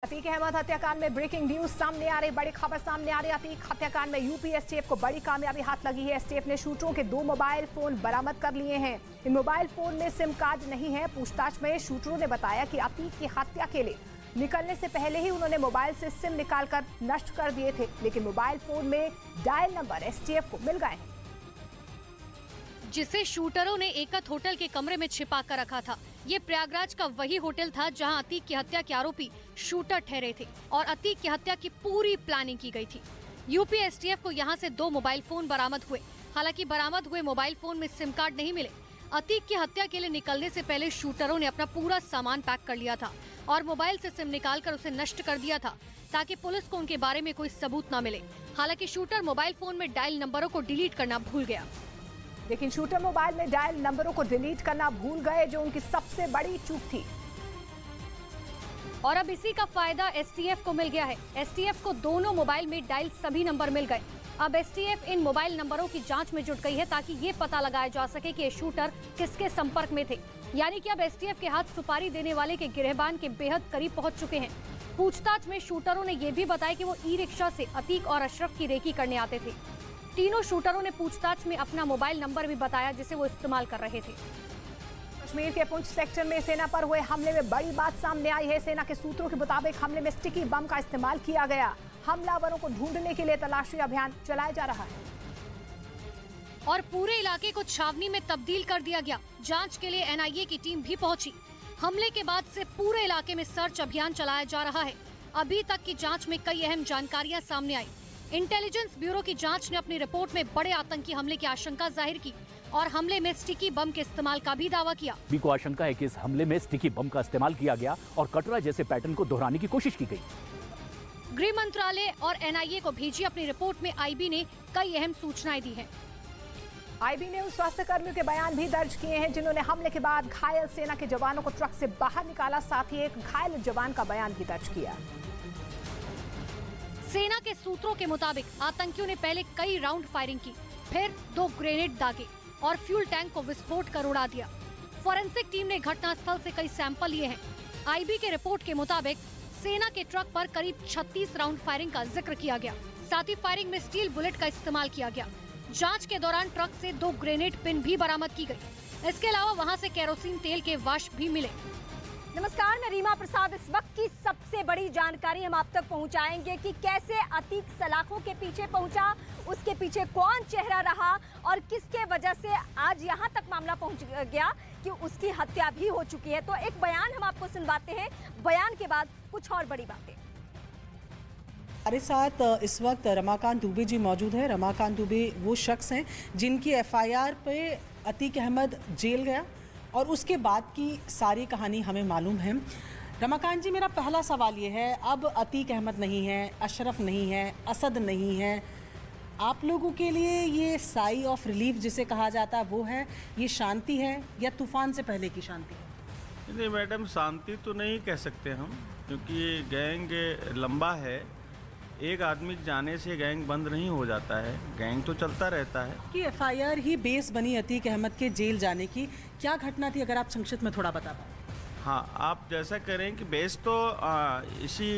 अतीक अहमद हत्याकांड में breaking news सामने आ रही, बड़ी खबर सामने आ रही। अतीक हत्याकांड में यूपी एसटीएफ को बड़ी कामयाबी हाथ लगी है। एसटीएफ ने शूटरों के 2 मोबाइल फोन बरामद कर लिए हैं। इन मोबाइल फोन में सिम कार्ड नहीं है। पूछताछ में शूटरों ने बताया कि अतीक की हत्या के लिए निकलने से पहले ही उन्होंने मोबाइल से सिम निकालकर नष्ट कर दिए थे, लेकिन मोबाइल फोन में डायल नंबर एसटीएफ को मिल गए हैं, जिसे शूटरों ने एकत होटल के कमरे में छिपा कर रखा था। ये प्रयागराज का वही होटल था जहां अतीक की हत्या के आरोपी शूटर ठहरे थे और अतीक की हत्या की पूरी प्लानिंग की गई थी। यूपी एसटीएफ को यहां से 2 मोबाइल फोन बरामद हुए। हालांकि बरामद हुए मोबाइल फोन में सिम कार्ड नहीं मिले। अतीक की हत्या के लिए निकलने से पहले शूटरों ने अपना पूरा सामान पैक कर लिया था और मोबाइल से सिम निकालकर उसे नष्ट कर दिया था ताकि पुलिस को उनके बारे में कोई सबूत न मिले। हालांकि शूटर मोबाइल फोन में डायल नंबरों को डिलीट करना भूल गया, लेकिन शूटर मोबाइल में डायल नंबरों को डिलीट करना भूल गए, जो उनकी सबसे बड़ी चूक थी। और अब इसी का फायदा एसटीएफ को मिल गया है। एसटीएफ को दोनों मोबाइल में डायल सभी नंबर मिल गए। अब एसटीएफ इन मोबाइल नंबरों की जांच में जुट गई है ताकि ये पता लगाया जा सके कि ये शूटर किसके संपर्क में थे। यानी कि अब एसटीएफ के हाथ सुपारी देने वाले के गिरहबान के बेहद करीब पहुंच चुके हैं। पूछताछ में शूटरों ने यह भी बताया कि वो ई रिक्शा से अतीक और अशरफ की रेकी करने आते थे। तीनों शूटरों ने पूछताछ में अपना मोबाइल नंबर भी बताया जिसे वो इस्तेमाल कर रहे थे। कश्मीर के पुंछ सेक्टर में सेना पर हुए हमले में बड़ी बात सामने आई है। सेना के सूत्रों के मुताबिक हमले में स्टिकी बम का इस्तेमाल किया गया। हमलावरों को ढूंढने के लिए तलाशी अभियान चलाया जा रहा है और पूरे इलाके को छावनी में तब्दील कर दिया गया। जांच के लिए एनआईए की टीम भी पहुंची। हमले के बाद से पूरे इलाके में सर्च अभियान चलाया जा रहा है। अभी तक की जांच में कई अहम जानकारियां सामने आई। इंटेलिजेंस ब्यूरो की जांच ने अपनी रिपोर्ट में बड़े आतंकी हमले की आशंका जाहिर की और हमले में स्टिकी बम के इस्तेमाल का भी दावा किया। भी को आशंका है कि इस हमले में स्टिकी बम का इस्तेमाल किया गया और कटरा जैसे पैटर्न को दोहराने की कोशिश की गई। गृह मंत्रालय और एनआईए को भेजी अपनी रिपोर्ट में आईबी ने कई अहम सूचनाएं दी हैं। आईबी ने उन स्वास्थ्य कर्मियों के बयान भी दर्ज किए हैं जिन्होंने हमले के बाद घायल सेना के जवानों को ट्रक से बाहर निकाला। साथ ही एक घायल जवान का बयान भी दर्ज किया। सेना के सूत्रों के मुताबिक आतंकियों ने पहले कई राउंड फायरिंग की, फिर 2 ग्रेनेड दागे और फ्यूल टैंक को विस्फोट कर उड़ा दिया। फॉरेंसिक टीम ने घटनास्थल से कई सैंपल लिए हैं। आईबी के रिपोर्ट के मुताबिक सेना के ट्रक पर करीब 36 राउंड फायरिंग का जिक्र किया गया। साथ ही फायरिंग में स्टील बुलेट का इस्तेमाल किया गया। जांच के दौरान ट्रक से 2 ग्रेनेड पिन भी बरामद की गई। इसके अलावा वहां से केरोसिन तेल के वाष्प भी मिले। नमस्कार, मैं रीमा प्रसाद। इस वक्त की सबसे बड़ी जानकारी हम आप तक पहुंचाएंगे कि कैसे अतीक सलाखों के पीछे पहुंचा, उसके पीछे कौन चेहरा रहा और किसके वजह से आज यहां तक मामला पहुंच गया कि उसकी हत्या भी हो चुकी है। तो एक बयान हम आपको सुनवाते हैं, बयान के बाद कुछ और बड़ी बातें। हमारे साथ इस वक्त रमाकांत दुबे जी मौजूद है। रमाकांत दुबे वो शख्स हैं जिनकी एफआईआर पे अतीक अहमद जेल गया और उसके बाद की सारी कहानी हमें मालूम है। रमाकांत जी, मेरा पहला सवाल ये है, अब अतीक अहमद नहीं है, अशरफ नहीं है, असद नहीं है, आप लोगों के लिए ये साई ऑफ रिलीफ जिसे कहा जाता है वो है, ये शांति है या तूफान से पहले की शांति है? नहीं मैडम, शांति तो नहीं कह सकते हम, क्योंकि गैंग लंबा है। एक आदमी जाने से गैंग बंद नहीं हो जाता है, गैंग तो चलता रहता है। कि एफआईआर ही बेस बनी अतीक अहमद के जेल जाने की, क्या घटना थी, अगर आप संक्षिप्त में थोड़ा बता पाएं। हाँ, आप जैसा करें कि बेस तो इसी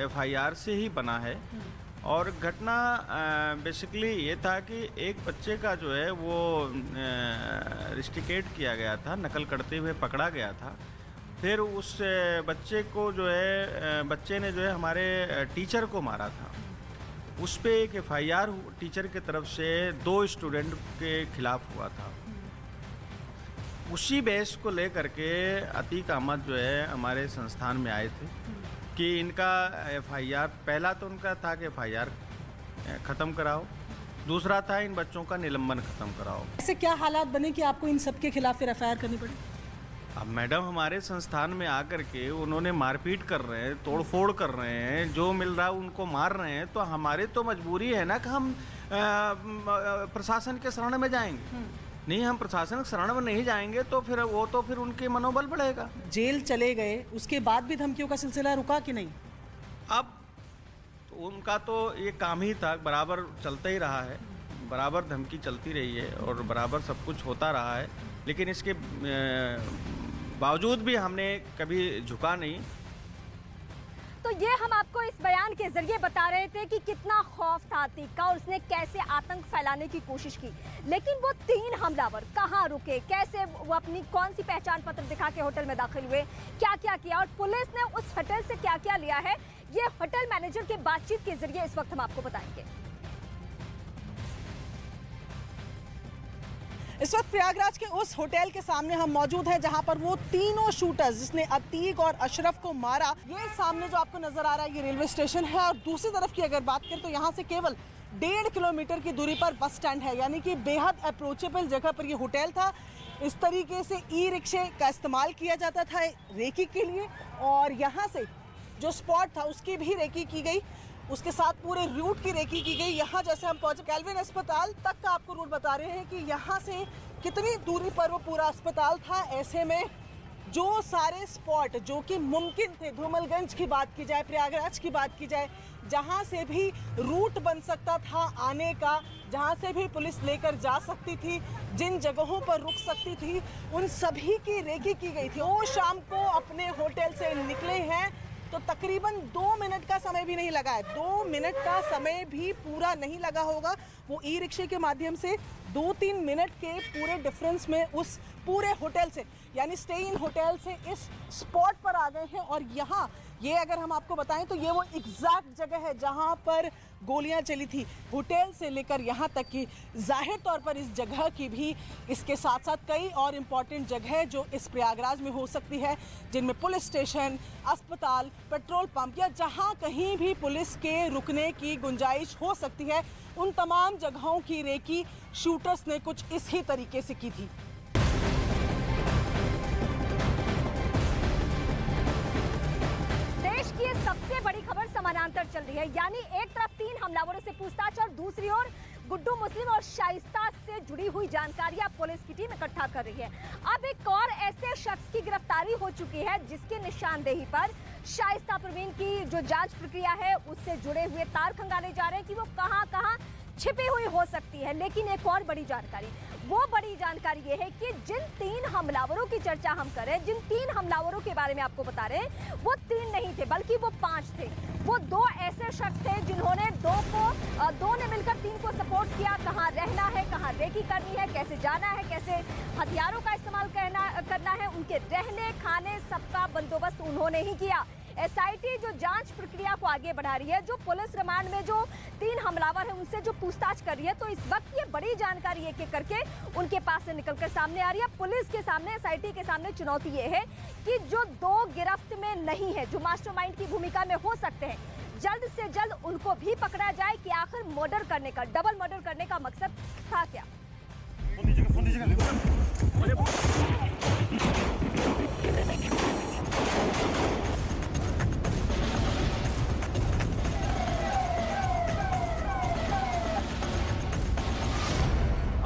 एफआईआर से ही बना है और घटना बेसिकली ये था कि एक बच्चे का जो है वो रिस्टिकेट किया गया था, नकल करते हुए पकड़ा गया था। फिर उस बच्चे को जो है बच्चे ने जो है हमारे टीचर को मारा था। उस पे एक एफआईआर टीचर की तरफ से 2 स्टूडेंट के खिलाफ हुआ था। उसी बेस को लेकर के अतीक अहमद जो है हमारे संस्थान में आए थे कि इनका एफआईआर, पहला तो उनका था कि एफआईआर ख़त्म कराओ, दूसरा था इन बच्चों का निलंबन ख़त्म कराओ। ऐसे क्या हालात बने कि आपको इन सब के खिलाफ फिर एफआईआर करनी पड़ी? अब मैडम, हमारे संस्थान में आकर के उन्होंने मारपीट कर रहे हैं, तोड़फोड़ कर रहे हैं, जो मिल रहा है उनको मार रहे हैं, तो हमारे तो मजबूरी है ना कि हम प्रशासन के शरण में जाएंगे। नहीं, हम प्रशासन के शरण में नहीं जाएंगे तो फिर वो तो फिर उनके मनोबल बढ़ेगा। जेल चले गए, उसके बाद भी धमकियों का सिलसिला रुका कि नहीं? अब तो उनका तो ये काम ही था, बराबर चलता ही रहा है, बराबर धमकी चलती रही है और बराबर सब कुछ होता रहा है, लेकिन इसके बावजूद भी हमने कभी झुका नहीं। तो तो ये हम आपको इस बयान के जरिए बता रहे थे कि कितना खौफ था अतीक का और उसने कैसे आतंक फैलाने की कोशिश की। लेकिन वो 3 हमलावर कहाँ रुके, कैसे वो अपनी कौन सी पहचान पत्र दिखा के होटल में दाखिल हुए, क्या क्या किया और पुलिस ने उस होटल से क्या क्या लिया है, ये होटल मैनेजर के बातचीत के जरिए इस वक्त हम आपको बताएंगे। इस वक्त प्रयागराज के उस होटल के सामने हम मौजूद हैं जहां पर वो तीनों शूटर्स जिसने अतीक और अशरफ को मारा, ये सामने जो आपको नजर आ रहा है ये रेलवे स्टेशन है। और दूसरी तरफ की अगर बात करें तो यहाँ से केवल 1.5 किलोमीटर की दूरी पर बस स्टैंड है, यानी कि बेहद अप्रोचेबल जगह पर ये होटल था। इस तरीके से ई रिक्शे का इस्तेमाल किया जाता था रेकी के लिए और यहाँ से जो स्पॉट था उसकी भी रेकी की गई, उसके साथ पूरे रूट की रेकी की गई। यहाँ जैसे हम पहुंचे कैल्विन अस्पताल तक का आपको रूट बता रहे हैं कि यहाँ से कितनी दूरी पर वो पूरा अस्पताल था। ऐसे में जो सारे स्पॉट जो कि मुमकिन थे, धूमलगंज की बात की जाए, प्रयागराज की बात की जाए, जहाँ से भी रूट बन सकता था आने का, जहाँ से भी पुलिस लेकर जा सकती थी, जिन जगहों पर रुक सकती थी, उन सभी की रेकी की गई थी। वो शाम को अपने होटल से निकले हैं तो तकरीबन 2 मिनट का समय भी नहीं लगा है, 2 मिनट का समय भी पूरा नहीं लगा होगा। वो ई रिक्शे के माध्यम से 2-3 मिनट के पूरे डिफरेंस में उस पूरे होटल से यानी स्टे इन होटल से इस स्पॉट पर आ गए हैं। और यहाँ ये अगर हम आपको बताएं तो ये वो एग्जैक्ट जगह है जहाँ पर गोलियां चली थी, होटल से लेकर यहाँ तक कि जाहिर तौर पर इस जगह की भी इसके साथ साथ कई और इम्पॉर्टेंट जगह जो इस प्रयागराज में हो सकती है, जिनमें पुलिस स्टेशन, अस्पताल, पेट्रोल पंप या जहाँ कहीं भी पुलिस के रुकने की गुंजाइश हो सकती है, उन तमाम जगहों की रेकी शूटर्स ने कुछ इसी तरीके से की थी। देश की ये सबसे बड़ी खबर समानांतर चल रही है, यानी एक तरफ 3 हमलावरों से पूछताछ और दूसरी ओर गुड्डू मुस्लिम और शाइस्ता से जुड़ी हुई जानकारियां पुलिस की टीम इकट्ठा कर रही है। अब एक और ऐसे शख्स की गिरफ्तारी हो चुकी है जिसके निशानदेही पर शाइस्ता परवीन की जो जांच प्रक्रिया है उससे जुड़े हुए तार खंगाले जा रहे हैं कि वो कहां छिपी हुई हो सकती है। लेकिन एक और बड़ी जानकारी, वो बड़ी जानकारी ये है कि जिन 3 हमलावरों की चर्चा हम कर रहे हैं, जिन 3 हमलावरों के बारे में आपको बता रहे हैं, वो 3 नहीं थे बल्कि वो 5 थे। वो 2 ऐसे शख्स थे जिन्होंने 2 ने मिलकर 3 को सपोर्ट किया, कहाँ रहना है, कहाँ रेकी करनी है, कैसे जाना है, कैसे हथियारों का इस्तेमाल करना है, उनके रहने खाने सबका बंदोबस्त उन्होंने ही किया। एसआईटी जो जांच प्रक्रिया को आगे बढ़ा रही है, जो पुलिस रिमांड में जो 3 हमलावर हैं उनसे जो पूछताछ कर रही है, तो इस वक्त ये बड़ी जानकारी एक एक करके उनके पास से निकलकर सामने आ रही है। पुलिस के सामने, एसआईटी के सामने चुनौती ये है कि जो 2 गिरफ्त में नहीं है, जो मास्टरमाइंड की भूमिका में हो सकते हैं, जल्द से जल्द उनको भी पकड़ा जाए कि आखिर मर्डर करने का, डबल मर्डर करने का मकसद था क्या।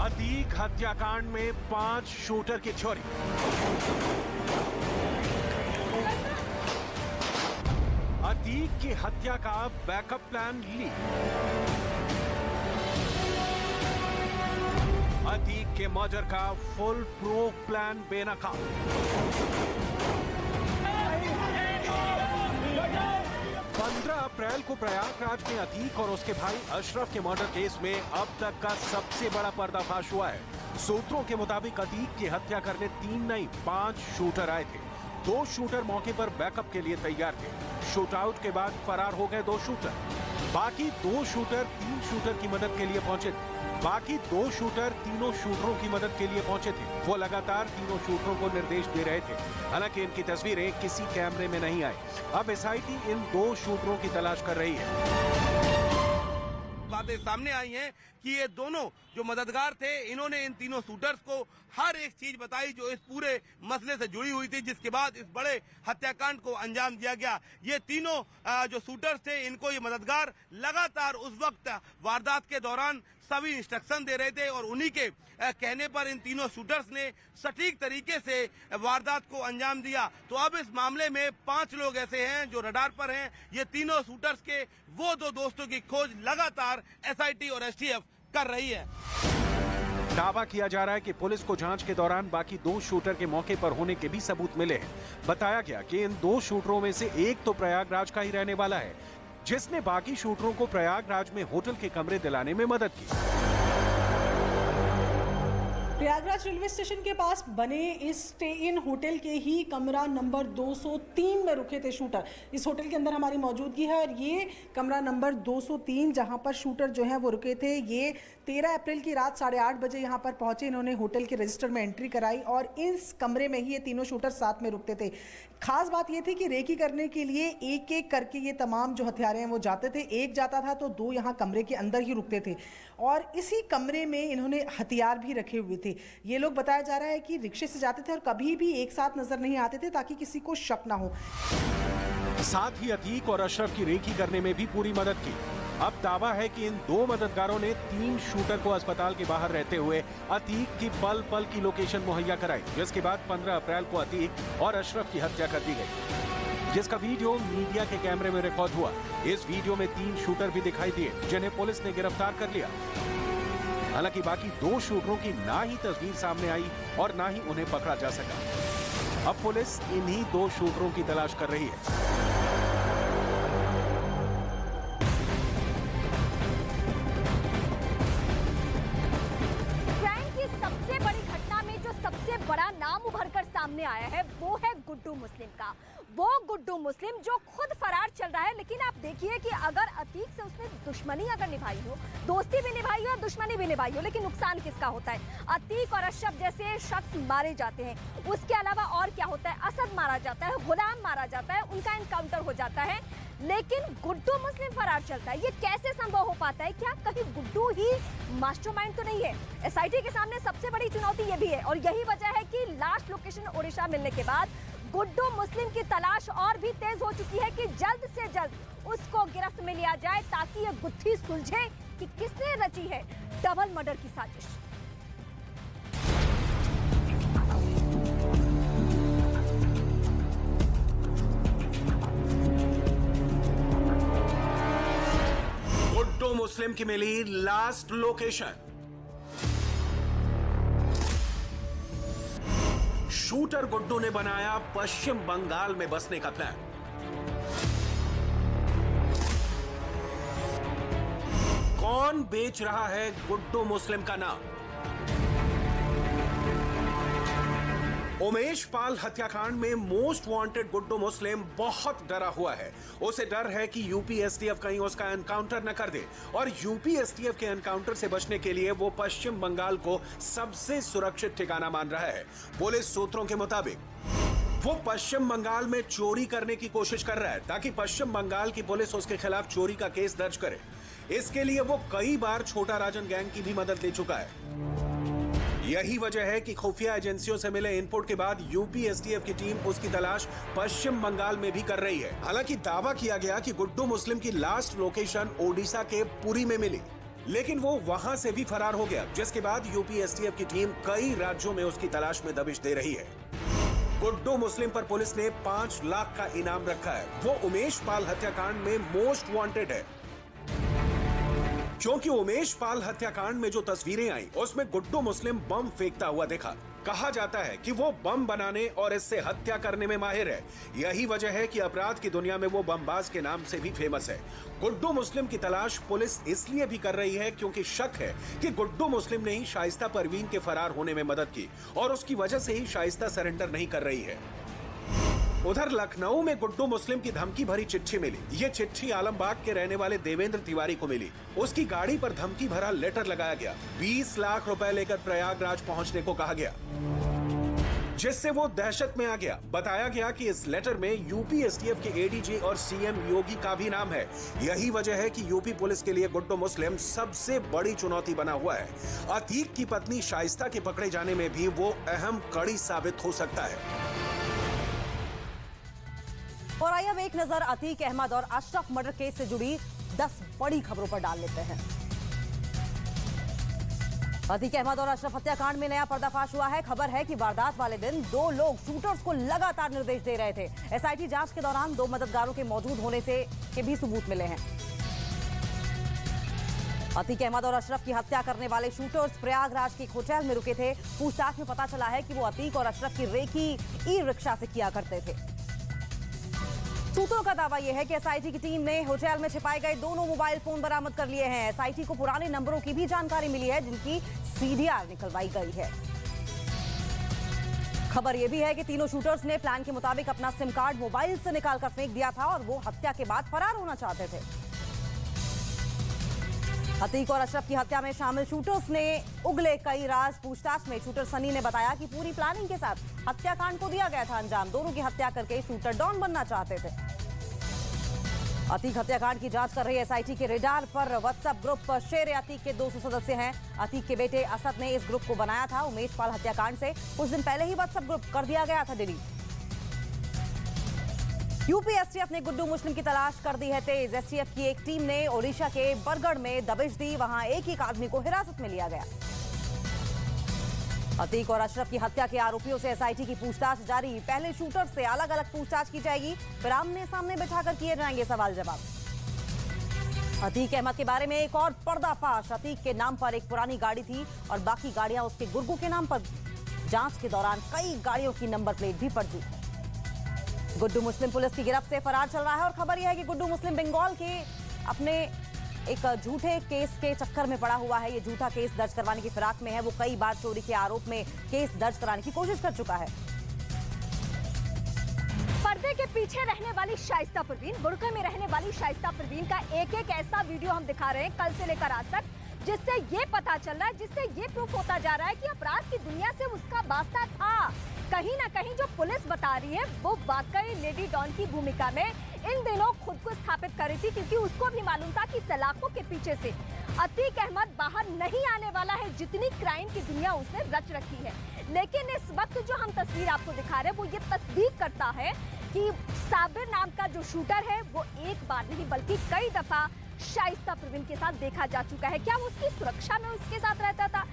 अतीक हत्याकांड में 5 शूटर की चोरी। अतीक की हत्या का बैकअप प्लान लीक। अतीक के मर्डर का फुल प्रूफ प्लान बेनकाब। 15 अप्रैल को प्रयागराज में अतीक और उसके भाई अशरफ के मर्डर केस में अब तक का सबसे बड़ा पर्दाफाश हुआ है। सूत्रों के मुताबिक अतीक की हत्या करने 3 नहीं 5 शूटर आए थे। 2 शूटर मौके पर बैकअप के लिए तैयार थे। शूटआउट के बाद फरार हो गए 2 शूटर। बाकी 2 शूटर 3 शूटर की मदद के लिए पहुंचे थे। बाकी 2 शूटर तीनों शूटरों की मदद के लिए पहुंचे थे। वो लगातार तीनों शूटरों को निर्देश दे रहे थे। हालांकि इनकी तस्वीरें किसी कैमरे में नहीं आई। अब एसआईटी इन 2 शूटरों की तलाश कर रही है। बातें सामने आई हैं कि ये दोनों जो मददगार थे, इन्होंने इन तीनों शूटर्स को हर एक चीज बताई जो इस पूरे मसले से जुड़ी हुई थी, जिसके बाद इस बड़े हत्याकांड को अंजाम दिया गया। ये तीनों जो शूटर्स थे, इनको ये मददगार लगातार उस वक्त वारदात के दौरान सभी इंस्ट्रक्शन दे रहे थे और उन्हीं के कहने पर इन तीनों शूटर्स ने सटीक तरीके से वारदात को अंजाम दिया। तो अब इस मामले में 5 लोग ऐसे हैं जो रडार पर हैं। ये तीनों शूटर्स के वो 2 दोस्तों की खोज लगातार एसआईटी और एसटीएफ कर रही है। दावा किया जा रहा है कि पुलिस को जांच के दौरान बाकी 2 शूटर के मौके पर होने के भी सबूत मिले हैं। बताया गया कि इन 2 शूटरों में से एक तो प्रयागराज का ही रहने वाला है, जिसने बाकी शूटरों को प्रयागराज में होटल के कमरे दिलाने में मदद की। प्रयागराज रेलवे स्टेशन के पास बने इस स्टे इन होटल के ही कमरा नंबर 203 में रुके थे शूटर। इस होटल के अंदर हमारी मौजूदगी है और ये कमरा नंबर 203 जहां पर शूटर जो है वो रुके थे। ये 13 अप्रैल की रात 8:30 बजे यहाँ पर पहुंचे। इन्होंने होटल के रजिस्टर में एंट्री कराई और इस कमरे में ही ये तीनों शूटर साथ में रुकते थे। खास बात ये थी कि रेकी करने के लिए एक एक करके ये तमाम जो हथियारे हैं वो जाते थे। एक जाता था तो 2 यहाँ कमरे के अंदर ही रुकते थे और इसी कमरे में इन्होंने हथियार भी रखे हुए थे। ये लोग बताया जा रहा है कि रिक्शे से जाते थे और कभी भी एक साथ नजर नहीं आते थे ताकि किसी को शक ना हो। साथ ही अतीक और अशरफ की रेकी करने में भी पूरी मदद की। अब दावा है कि इन 2 मददगारों ने 3 शूटर को अस्पताल के बाहर रहते हुए अतीक की पल पल की लोकेशन मुहैया कराई, जिसके बाद 15 अप्रैल को अतीक और अशरफ की हत्या कर दी गई, जिसका वीडियो मीडिया के कैमरे में रिकॉर्ड हुआ। इस वीडियो में 3 शूटर भी दिखाई दिए, जिन्हें पुलिस ने गिरफ्तार कर लिया। हालांकि बाकी 2 शूटरों की ना ही तस्वीर सामने आई और ना ही उन्हें पकड़ा जा सका। अब पुलिस इन्हीं 2 शूटरों की तलाश कर रही है। बड़ा नाम उभर कर सामने आया है वो है गुड्डू मुस्लिम का। वो गुड्डू मुस्लिम जो खुद फरार चल रहा है, लेकिन आप देखिए कि अगर अतीक से उसने दुश्मनी अगर निभाई हो, दोस्ती भी निभाई हो और दुश्मनी भी निभाई हो, लेकिन नुकसान किसका होता है? अतीक और अशरफ जैसे शख्स मारे जाते हैं। उसके अलावा और क्या होता है? असद मारा जाता है, गुलाम मारा जाता है, उनका एनकाउंटर हो जाता है, लेकिन गुड्डू मुस्लिम फरार चलता है। ये कैसे संभव हो पाता है? क्या कहीं गुड्डू ही मास्टरमाइंड तो नहीं है? एसआईटी के सामने सबसे बड़ी चुनौती ये भी है और यही वजह है कि लास्ट लोकेशन ओडिशा मिलने के बाद गुड्डू मुस्लिम की तलाश और भी तेज हो चुकी है कि जल्द से जल्द उसको गिरफ्त में लिया जाए ताकि ये गुत्थी सुलझे कि किसने रची है डबल मर्डर की साजिश। गुड्डू मुस्लिम की मिली लास्ट लोकेशन। शूटर गुड्डू ने बनाया पश्चिम बंगाल में बसने का प्लान। कौन बेच रहा है गुड्डू मुस्लिम का नाम? उमेश पाल हत्याकांड में मोस्ट वांटेड गुड्डू मुस्लिम बहुत डरा हुआ है। उसे डर है कि यूपी एसटीएफ कहीं उसका एनकाउंटर न कर दे और यूपी एसटीएफ के एनकाउंटर से बचने के लिए वो पश्चिम बंगाल को सबसे सुरक्षित ठिकाना मान रहा है। पुलिस सूत्रों के मुताबिक वो पश्चिम बंगाल में चोरी करने की कोशिश कर रहा है ताकि पश्चिम बंगाल की पुलिस उसके खिलाफ चोरी का केस दर्ज करे। इसके लिए वो कई बार छोटा राजन गैंग की भी मदद ले चुका है। यही वजह है कि खुफिया एजेंसियों से मिले इनपुट के बाद यूपी एसटीएफ की टीम उसकी तलाश पश्चिम बंगाल में भी कर रही है। हालांकि दावा किया गया कि गुड्डू मुस्लिम की लास्ट लोकेशन ओडिशा के पुरी में मिली, लेकिन वो वहां से भी फरार हो गया, जिसके बाद यूपी एसटीएफ की टीम कई राज्यों में उसकी तलाश में दबिश दे रही है। गुड्डू मुस्लिम पर पुलिस ने 5 लाख का इनाम रखा है। वो उमेश पाल हत्याकांड में मोस्ट वांटेड है क्योंकि उमेश पाल हत्याकांड में जो तस्वीरें आई उसमें गुड्डू मुस्लिम बम फेंकता हुआ देखा। कहा जाता है कि वो बम बनाने और इससे हत्या करने में माहिर है। यही वजह है कि अपराध की दुनिया में वो बमबाज के नाम से भी फेमस है। गुड्डू मुस्लिम की तलाश पुलिस इसलिए भी कर रही है क्योंकि शक है कि गुड्डू मुस्लिम ने ही शाइस्ता परवीन के फरार होने में मदद की और उसकी वजह से ही शाइस्ता सरेंडर नहीं कर रही है। उधर लखनऊ में गुड्डू मुस्लिम की धमकी भरी चिट्ठी मिली। ये चिट्ठी आलमबाग के रहने वाले देवेंद्र तिवारी को मिली। उसकी गाड़ी पर धमकी भरा लेटर लगाया गया। 20 लाख रुपए लेकर प्रयागराज पहुंचने को कहा गया, जिससे वो दहशत में आ गया। बताया गया कि इस लेटर में यूपी एसटीएफ के एडीजी और सीएम योगी का भी नाम है। यही वजह है कि यूपी पुलिस के लिए गुड्डू मुस्लिम सबसे बड़ी चुनौती बना हुआ है। अतीक की पत्नी शाइस्ता के पकड़े जाने में भी वो अहम कड़ी साबित हो सकता है। और आइए अब एक नजर अतीक अहमद और अशरफ मर्डर केस से जुड़ी 10 बड़ी खबरों पर डाल लेते हैं। अतीक अहमद और अशरफ हत्याकांड में नया पर्दाफाश हुआ है। खबर है कि वारदात वाले दिन 2 लोग शूटर्स को लगातार निर्देश दे रहे थे। एसआईटी जांच के दौरान 2 मददगारों के मौजूद होने के भी सबूत मिले हैं। अतीक अहमद और अशरफ की हत्या करने वाले शूटर्स प्रयागराज के एक होटल में रुके थे। पूछताछ में पता चला है कि वो अतीक और अशरफ की रेकी ई रिक्शा से किया करते थे। सूत्रों का दावा यह है कि एसआईटी की टीम ने होटल में छिपाए गए दोनों मोबाइल फोन बरामद कर लिए हैं। एसआईटी को पुराने नंबरों की भी जानकारी मिली है, जिनकी सीडीआर निकलवाई गई है। खबर यह भी है कि तीनों शूटर्स ने प्लान के मुताबिक अपना सिम कार्ड मोबाइल से निकालकर फेंक दिया था और वो हत्या के बाद फरार होना चाहते थे। अतीक और अशरफ की हत्या में शामिल शूटर्स ने उगले कई राज। पूछताछ में शूटर सनी ने बताया कि पूरी प्लानिंग के साथ हत्याकांड को दिया गया था अंजाम। दोनों की हत्या करके शूटर डॉन बनना चाहते थे। अतीक हत्याकांड की जांच कर रही एसआईटी के रेडार पर व्हाट्सएप ग्रुप शेर अतीक के 200 सदस्य हैं। अतीक के बेटे असद ने इस ग्रुप को बनाया था। उमेश पाल हत्याकांड से कुछ दिन पहले ही व्हाट्सएप ग्रुप कर दिया गया था डिलीट। यूपी एसटीएफ ने गुड्डू मुस्लिम की तलाश कर दी है तेज। एसटीएफ की एक टीम ने ओडिशा के बरगढ़ में दबिश दी। वहां एक आदमी को हिरासत में लिया गया। अतीक और अशरफ की हत्या के आरोपियों से एसआईटी की पूछताछ जारी। पहले शूटर से अलग अलग पूछताछ की जाएगी, फिर आमने सामने बैठाकर किए जाएंगे सवाल जवाब। अतीक अहमद के बारे में एक और पर्दाफाश। अतीक के नाम पर एक पुरानी गाड़ी थी और बाकी गाड़ियां उसके गुर्गों के नाम पर। जांच के दौरान कई गाड़ियों की नंबर प्लेट भी फर्जी। गुड्डू मुस्लिम पुलिस की गिरफ्त से फरार चल रहा है और खबर यह है कि गुड्डू मुस्लिम बंगाल के अपने एक झूठे केस के चक्कर में पड़ा हुआ है। ये झूठा केस दर्ज करवाने की फिराक में है। वो कई बार चोरी के आरोप में केस दर्ज कराने की कोशिश कर चुका है। पर्दे के पीछे रहने वाली शाइस्ता परवीन, बुर्के में रहने वाली शाइस्ता परवीन का एक एक ऐसा वीडियो हम दिखा रहे हैं कल से लेकर आज तक, जिससे ये पता चल रहा है, जिससे ये प्रूफ होता जा रहा है कि अपराध की दुनिया से उसका वास्ता था। कहीं ना कहीं जो पुलिस बता रही है वो वाकई लेडी डॉन की भूमिका में इन दिनों खुद को स्थापित कर रही थी, क्योंकि उसको भी मालूम था कि सलाखों के पीछे से अतीक अहमद बाहर नहीं आने वाला है। जितनी क्राइम की दुनिया उसने रच रखी है। लेकिन इस वक्त जो हम तस्वीर आपको दिखा रहे हैं वो ये तस्दीक करता है कि साबिर नाम का जो शूटर है वो एक बार नहीं बल्कि कई दफा शाइस्ता परवीन के साथ देखा जा चुका है। क्या वो उसकी सुरक्षा में उसके साथ रहता था,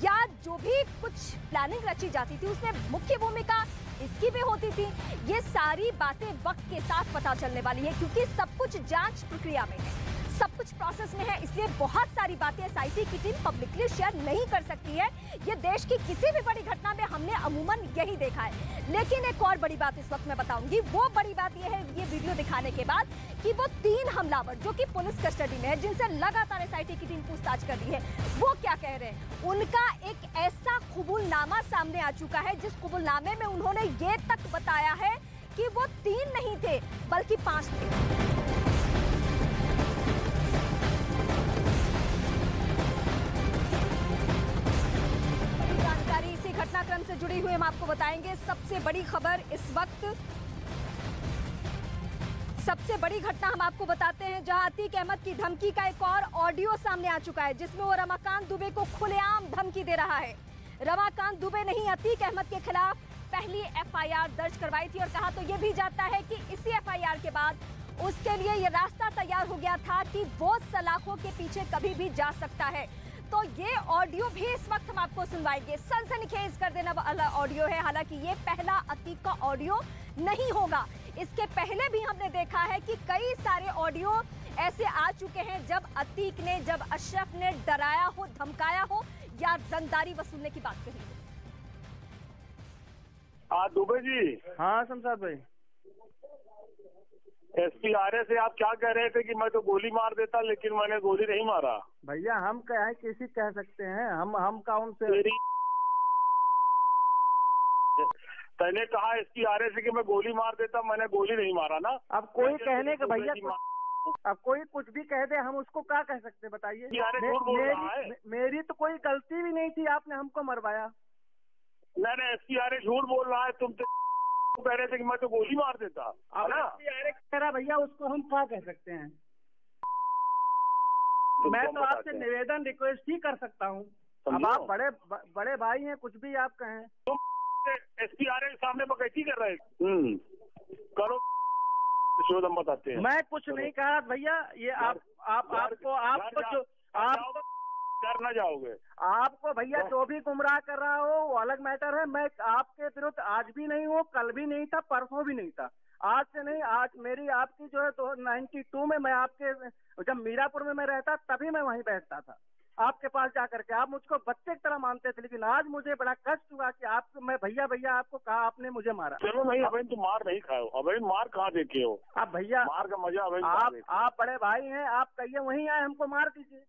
या जो भी कुछ प्लानिंग रची जाती थी उसमें मुख्य भूमिका इसकी भी होती थी? ये सारी बातें वक्त के साथ पता चलने वाली है, क्योंकि सब कुछ जांच प्रक्रिया में है, सब कुछ प्रोसेस में है। इसलिए बहुत सारी बातें एसआईटी की टीम पब्लिकली शेयर नहीं कर सकती है। ये देश की किसी भी बड़ी घटना में हमने अमूमन यही देखा है। लेकिन एक और बड़ी बात इस वक्त मैं बताऊंगी। वो बड़ी बात ये है, ये वीडियो दिखाने के बाद, कि वो 3 हमलावर जो कि पुलिस कस्टडी में है, जिनसे लगातार एसआईटी की टीम पूछताछ कर रही है, वो क्या कह रहे हैं। उनका एक ऐसा कबूलनामा सामने आ चुका है जिस कबूलनामे में उन्होंने ये तक बताया है कि वो 3 नहीं थे बल्कि 5 थे। घटनाक्रम से जुड़ी हुई हम आपको बताएंगे। सबसे बड़ी खबर इस वक्त, सबसे बड़ी घटना हम आपको बताते हैं, जहां अतीक अहमद की धमकी का एक और ऑडियो सामने आ चुका है, जिसमें वो रमाकांत दुबे को खुलेआम धमकी दे रहा है। रमाकांत दुबे ने ही अतीक अहमद के खिलाफ पहली एफआईआर दर्ज करवाई थी और कहा तो ये भी जाता है कि इसी एफआईआर के बाद उसके लिए ये रास्ता तैयार हो गया था कि वो सलाखों के पीछे कभी भी जा सकता है। तो ये ऑडियो भी इस वक्त हम आपको सुनवाएंगे। सनसनीखेज कर देना वाला ऑडियो है। हालांकि ये पहला अतीक का ऑडियो नहीं होगा। इसके पहले भी हमने देखा है कि कई सारे ऑडियो ऐसे आ चुके हैं जब अतीक ने, जब अशरफ ने डराया हो, धमकाया हो या रंगदारी वसूलने की बात कही हो। दुबे जी। हाँ शमशाद भाई। एसपीआरए से आप क्या कह रहे थे कि मैं तो गोली मार देता, लेकिन मैंने गोली नहीं मारा। भैया हम क्या है, किसी कह सकते हैं, हम कौन से। तैने कहा एसपीआरए से कि मैं गोली मार देता, मैंने गोली नहीं मारा ना। अब कोई कहने के भैया, अब कोई कुछ भी कह दे, हम उसको क्या कह सकते बताइए। मेरी तो कोई गलती भी नहीं थी, आपने हमको मरवाया। नहीं एसपीआरए झूठ बोल रहा है। तुम कह रहे थे कि मैं तो गोली मार देता, है ना। कह रहा भैया, उसको हम क्या कह सकते हैं। मैं तो आपसे निवेदन रिक्वेस्ट ही कर सकता हूँ। अब आप बड़े भाई हैं, कुछ भी आप कहें। तुम एसपीआरए के सामने बकैती कर रहे करो, हम बताते हैं। मैं कुछ नहीं कहा भैया, ये आपको डर न जाओगे। आपको भैया जो भी गुमराह कर रहा हो वो अलग मैटर है। मैं आपके विरुद्ध आज भी नहीं हूँ, कल भी नहीं था, परसों भी नहीं था। आज से नहीं, आज मेरी आपकी जो है 92 में मैं आपके, जब मीरापुर में मैं रहता तभी मैं वहीं बैठता था आपके पास जाकर के। आप मुझको बच्चे की तरह मानते थे, लेकिन आज मुझे बड़ा कष्ट हुआ कि आपको मैं भैया भैया आपको कहा, आपने मुझे मारा। चलो नहीं, अबे तुम मार नहीं खाओ, अबे मार कहाँ देखे हो आप भैया, मार का मजा अबे आप बड़े भाई हैं, आप कहिए वहीं आए हमको मार दीजिए।